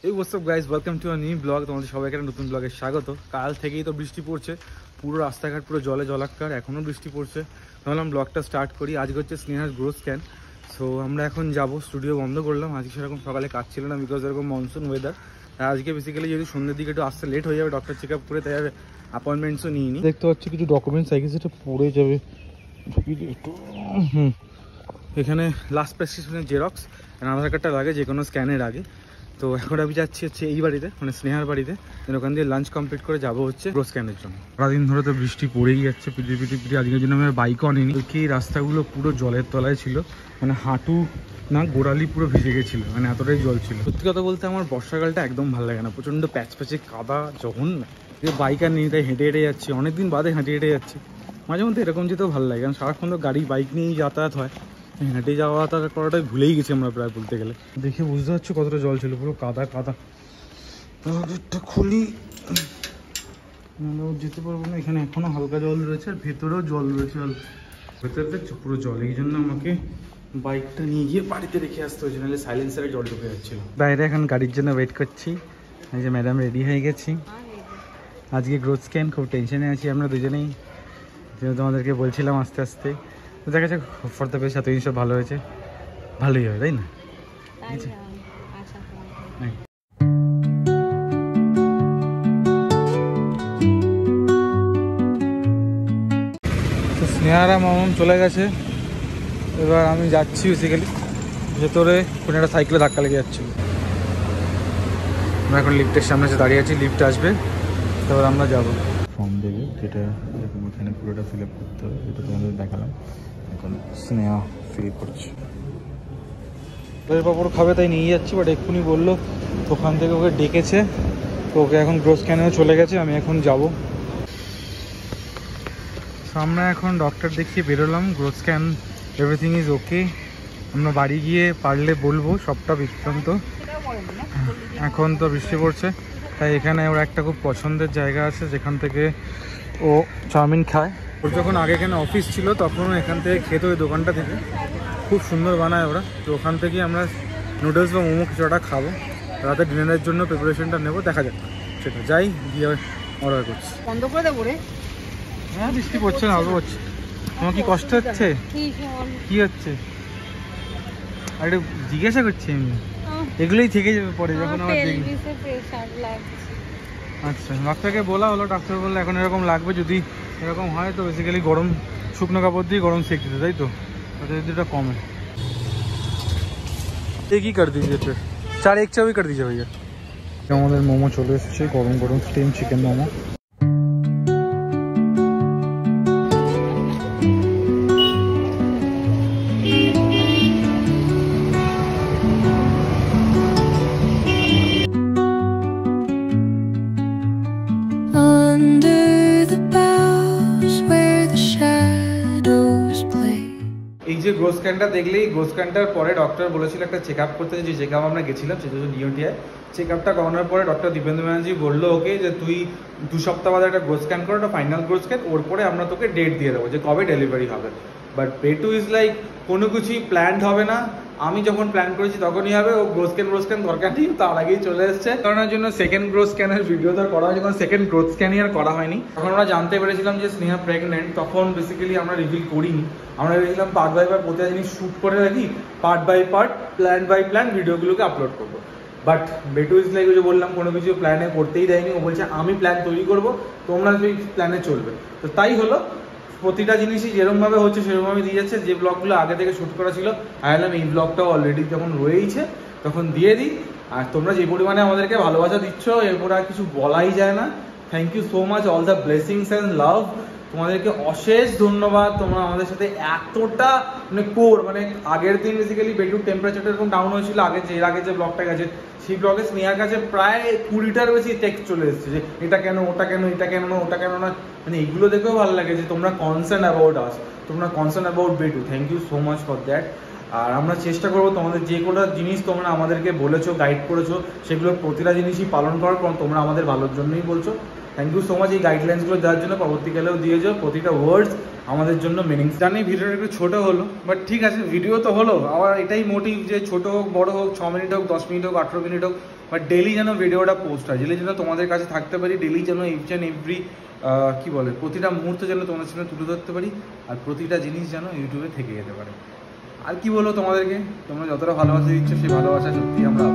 এই what's up guys, welcome to a new blog. তোমাদের সবাইকে একটা নতুন ব্লগে স্বাগত। কাল থেকেই তো বৃষ্টি পড়ছে, পুরো রাস্তাঘাট পুরো জলে জলাক্কার, এখনও বৃষ্টি পড়ছে। ভাবলাম ব্লগটা স্টার্ট করি। আজকে হচ্ছে স্নেহার গ্রোথ স্ক্যান। সো আমরা এখন যাব, স্টুডিও বন্ধ করলাম। আজকে সেরকম সকালে কাজ ছিল না, বিকজ এরকম মনসুন ওয়েদার। আজকে বেসিক্যালি যদি সন্ধ্যের দিকে একটু আসতে লেট হয়ে যাবে ডক্টর চেক আপ করে, তাই আর অ্যাপয়েন্টমেন্টসও নিইনি। দেখতে পাচ্ছি কিছু ডকুমেন্টস আগে সেটা পড়ে যাবে। এখানে লাস্ট প্রেসক্রিপশনের জেরক্স আর আধার কার্ডটা লাগে যে কোনো স্ক্যানের আগে। তো এখন আমি যাচ্ছি হচ্ছে এই বাড়িতে, মানে স্নেহার বাড়িতে। ওখান দিয়ে লাঞ্চ কমপ্লিট করে যাবো হচ্ছে গ্রোথ স্ক্যানের জন্য। সারাদিন ধরে তো বৃষ্টি পড়েই যাচ্ছে, পিটি। আজকের জন্য আমি বাইকও আনিনি, কি রাস্তাগুলো পুরো জলের তলায় ছিল, মানে হাঁটু না গোড়ালি পুরো ভিজে গেছিলো, মানে এতটাই জল ছিল। সত্যি কথা বলতে আমার বর্ষাকালটা একদম ভালো লাগে না, প্রচণ্ড প্যাচ প্যাচে কাদা জঘন্য। বাইক আর নিয়ে তাই হেঁটে হেঁটে যাচ্ছি, অনেকদিন বাদে হেঁটে হেঁটে যাচ্ছি। মাঝে মধ্যে এরকম যেতেও ভালো লাগে, কারণ সারাক্ষণ তো গাড়ি বাইক নিয়েই যাতায়াত হয়। হেঁটে যাওয়া করাটাই ভুলেই গেছি আমরা প্রায় বলতে গেলে। দেখে বুঝতে পারছো কতটা জল ছিল, পুরো কাদা কাদা। গেটটা খুলি, যেতে পারবো না। এখানে এখনো হালকা জল রয়েছে, আর ভেতরেও জল রয়েছে, ভেতরে দেখছো পুরো জল। এই জন্য আমাকে বাইকটা নিয়ে গিয়ে বাড়িতে রেখে আসতে হয়েছে, নাহলে সাইলেন্সারে জল ঢুকে যাচ্ছিল। বাইরে এখন গাড়ির জন্য ওয়েট করছি। এই যে ম্যাডাম রেডি হয়ে গেছি। আজকে গ্রোথ স্ক্যান, খুব টেনশনে আছি আমরা দুজনেই। তোমাদেরকে বলছিলাম আস্তে আস্তে, দেখা যাচ্ছে ফর দ্য বেস্ট। এতদিন সব ভালো হয়েছে, ভালোই হয়, তাই না? স্নেহারা মামুন চলে গেছে, এবার আমি যাচ্ছি বেসিক্যালি ভেতরে। কোনো একটা সাইকেলে ধাক্কা লেগে যাচ্ছিল। আমরা এখন লিফটের সামনে এসে দাঁড়িয়ে আছি, লিফট আসবে তারপর আমরা যাবো। ফর্ম দেবে, যেটা এরকম এখানে পুরোটা ফিল আপ করতে হবে, যেটা তোমাদের দেখালাম। এখন স্নেহা ফিল করছে, পাপড় খাবে তাই নিয়ে যাচ্ছি। বাট এক্ষুনি বললো ওখান থেকে ওকে ডেকেছে, তো ওকে এখন গ্রোথ স্ক্যানেও চলে গেছে। আমি এখন যাব। আমরা এখন ডক্টর দেখিয়ে বেরোলাম, growth scan everything is okay. আমরা বাড়ি গিয়ে পারলে বলবো সবটা বৃত্তান্ত। এখন তো বৃষ্টি পড়ছে, তাই এখানে ওর একটা খুব পছন্দের জায়গা আছে যেখান থেকে ও চাউমিন খায়। ওর যখন আগে এখানে অফিস ছিল তখন এখান থেকে খেতে, ওই দোকানটা থেকে। খুব সুন্দর বানায় ওরা। তো ওখান থেকেই আমরা নুডলস বা মোমো কিছু একটা খাবো। রাতে ডিনারের জন্য প্রিপারেশনটা নেবো, দেখা যাক। সেটা যাই গিয়ে অর্ডার করছি। বন্ধ করে দেবো রে। হ্যাঁ বৃষ্টি পড়ছে না, অল্প হচ্ছে। তোমার কি কষ্ট হচ্ছে? কি হচ্ছে? আর একটু জিজ্ঞাসা করছি এমনি, এগুলোই থেকে যাবে পরে যখন আমার দেখবি। আচ্ছা, ডাক্তারকে বলা হলো, ডাক্তার বললো এখন এরকম লাগবে, যদি এরকম হয় তো বেসিক্যালি গরম শুকনো কাপড় দিয়ে গরম সেঁক দিতে, তাই তো? তাতে যদি এটা কমে। एक ही कर दीजिए फिर, 4 एक चावी कर दीजिए भैया। আমাদের মোমো চলে এসেছে, গরম গরম স্টিম চিকেন মোমো। এই যে গ্রোথ স্ক্যানটা দেখলেই, গ্রোথ স্ক্যানটার পরে ডক্টর বলেছিল একটা চেক আপ করতে, যে চেক আপ আমরা গেছিলাম সেটা হচ্ছে নিওটিআই। চেক আপটা করানোর পরে ডক্টর দীপেন্দ্র ব্যানার্জি বললো ওকে যে তুই 2 সপ্তাহ বাদে একটা গ্রোথ স্ক্যান করো, একটা ফাইনাল গ্রোথ স্ক্যান। ওর পরে আমরা তোকে ডেট দিয়ে দেবো যে কবে ডেলিভারি হবে। বাট পেটু ইজ লাইক কোনো কিছুই প্ল্যান্ড হবে না। আমি যখন প্ল্যান করেছি তখনই হবে। ও গ্রোথ স্ক্যান দরকার নেই, তার আগেই চলে এসেছে। কারণের জন্য সেকেন্ড গ্রোথ স্ক্যানের ভিডিও তো করা হয়েছে, কারণ সেকেন্ড গ্রোথ স্ক্যানই আর করা হয়নি। যখন আমরা জানতে পেরেছিলাম যে স্নেহা প্রেগনেন্ট, তখন বেসিক্যালি আমরা রিভিল করিনি। আমরা ভেবেছিলাম পার্ট বাই পার্ট প্রতিটা জিনিস শ্যুট করে রাখি, part by part plan by plan ভিডিওগুলোকে আপলোড করবো। বাট বেটু ইজ লাইক, ওই যে বললাম কোনো কিছু প্ল্যানে করতেই দেয়নি। ও বলছে আমি প্ল্যান তৈরি করবো, তোমরা সেই প্ল্যানে চলবে। তো তাই হলো, প্রতিটা জিনিসই যেরকমভাবে হচ্ছে সেরকমভাবে দিয়ে যাচ্ছে। যে ব্লগগুলো আগে থেকে শ্যুট করা ছিল, আইলাম এই ব্লগটাও অলরেডি যখন রয়েইছে তখন দিয়ে দিই। আর তোমরা যে পরিমাণে আমাদেরকে ভালোবাসা দিচ্ছ, এরপর আর কিছু বলাই যায় না। Thank you so much, all the blessings and love. তোমাদেরকে অশেষ ধন্যবাদ। তোমরা আমাদের সাথে এতটা মানে আগের দিন বেসিক্যালি বেডরুম টেম্পারেচারটা এরকম ডাউন হয়েছিল। এর আগে যে ব্লগটা গেছে সেই ব্লগে স্নেহার কাছে প্রায় 20টার বেশি টেক্সট চলে এসেছে যে এটা কেন, ওটা কেন, এটা কেন না, ওটা কেন না। মানে এগুলো দেখেও ভালো লাগে যে তোমরা কনসার্ন অ্যাবাউট আস, তোমরা concern about Betu. Thank you so much for that. আর আমরা চেষ্টা করবো তোমাদের যে কোনো জিনিস তোমরা আমাদেরকে বলেছো, গাইড করেছো, সেগুলোর প্রতিটা জিনিসই পালন করার, কারণ তোমরা আমাদের ভালোর জন্যই বলছো। থ্যাংক ইউ সো মাচ এই গাইডলাইন্সগুলো দেওয়ার জন্য, পরবর্তীকালেও দিয়ে যাও। প্রতিটা ওয়ার্ডস আমাদের জন্য মিনিং। জানি ভিডিওটা একটু ছোটো হলো, বাট ঠিক আছে, ভিডিও তো হলো। আমার এটাই মোটিভ যে ছোটো হোক, বড়ো হোক, 6 মিনিট হোক, 10 মিনিট হোক, 18 মিনিট হোক, বাট ডেলি যেন ভিডিওটা পোস্ট হয়, ডেলি যেন তোমাদের কাছে থাকতে পারি, ডেলি যেন ইচ অ্যান্ড এভরি কী বলে, প্রতিটা মুহূর্ত যেন তোমাদের সামনে তুলে ধরতে পারি, আর প্রতিটা জিনিস যেন ইউটিউবে থেকে যেতে পারে। আর কি বলবো তোমাদেরকে, তোমরা যতটা ভালোবাসা দিচ্ছ সেই ভালোবাসা সত্যি আমরা